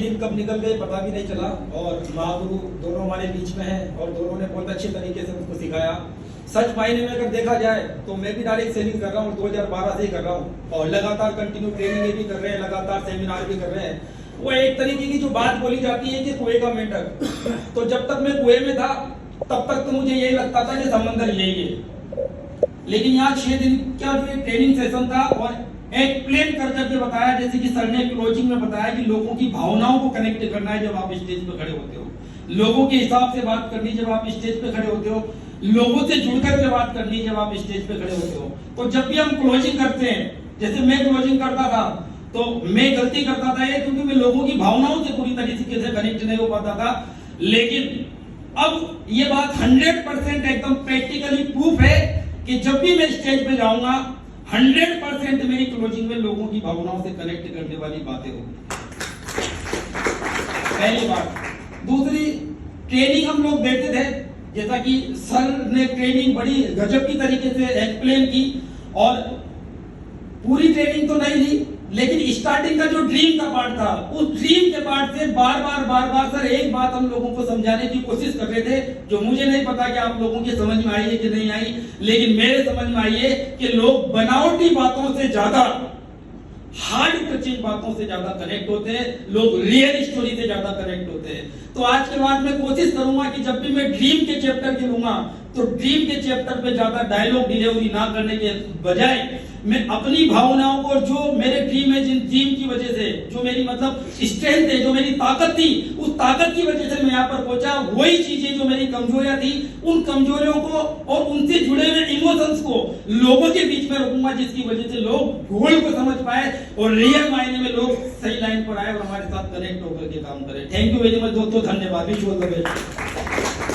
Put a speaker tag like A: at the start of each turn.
A: दिन कब निकल गए पता भी नहीं चला। और महागुरु दोनों हमारे बीच में हैं और दोनों ने बहुत अच्छे तरीके से मुझको सिखाया। सच मायने में अगर देखा जाए तो मैं भी डायरेक्ट सेलिंग कर रहा हूँ, 2012 से ही कर रहा हूँ और लगातार कंटिन्यू ट्रेनिंग भी कर रहे हैं, लगातार सेमिनार भी कर रहे हैं। वो एक तरीके की जो बात बोली जाती है कि कुएं का मेंढक, तो जब तक मैं कुएं में था तब तक तो मुझे यही लगता था कि समंदर यही है, लेकिन यहाँ 6 दिन का जो ट्रेनिंग सेशन था और एक्सप्लेन कर करके बताया, जैसे कि सर ने क्लोजिंग में बताया कि लोगों की भावनाओं को कनेक्ट करना है जब आप स्टेज पे खड़े होते हो, लोगों के हिसाब से बात करनी जब आप स्टेज पे खड़े होते हो, लोगों से जुड़ करके बात करनी जब आप स्टेज पे खड़े होते हो। तो जब भी हम क्लोजिंग करते हैं, जैसे मैं क्लोजिंग करता था तो मैं गलती करता था ये क्योंकि मैं लोगों की भावनाओं से पूरी तरीके से कनेक्ट नहीं हो पाता था। लेकिन अब ये बात 100% एकदम प्रैक्टिकली प्रूफ है कि जब भी मैं स्टेज पे जाऊंगा 100% मेरी क्लोजिंग में लोगों की भावनाओं से कनेक्ट करने वाली बातें होंगी। पहली बात। दूसरी, ट्रेनिंग हम लोग देते थे, जैसा कि सर ने ट्रेनिंग बड़ी गजब की तरीके से एक्सप्लेन की और पूरी ट्रेनिंग तो नहीं ली, लेकिन स्टार्टिंग का जो ड्रीम का पार्ट था, उस ड्रीम के पार्ट से बार बार सर एक बात हम लोगों को समझाने की कोशिश कर रहे थे, जो मुझे नहीं पता कि आप लोगों की समझ में आई है कि नहीं आई, लेकिन मेरे समझ में आई है कि लोग बनावटी बातों से ज्यादा, हार्ड टचिंग बातों से ज्यादा कनेक्ट होते हैं, लोग रियल स्टोरी से ज्यादा कनेक्ट होते हैं। तो आज के बाद मैं कोशिश करूंगा कि जब भी मैं ड्रीम के चैप्टर गिनूंगा तो ड्रीम के चैप्टर पे ज्यादा डायलॉग डिलीवरी ना करने के बजाय मैं अपनी भावनाओं को, जो मेरे ड्रीम है, जिन ड्रीम की वजह से जो मेरी मतलब स्ट्रेंथ है, जो मेरी ताकत थी, उस ताकत की वजह से मैं यहाँ पर पहुंचा, वही चीजें जो मेरी कमजोरियां थी, उन कमजोरियों को और उनसे जुड़े हुए इमोशंस को लोगों के बीच में रखूंगा, जिसकी वजह से लोग गोल को समझ पाए और रियल मायने में लोग सही लाइन पर आए और हमारे साथ कनेक्ट होकर के काम करें। थैंक यू वेरी मच दोस्तों, धन्यवाद। Wish you all the best.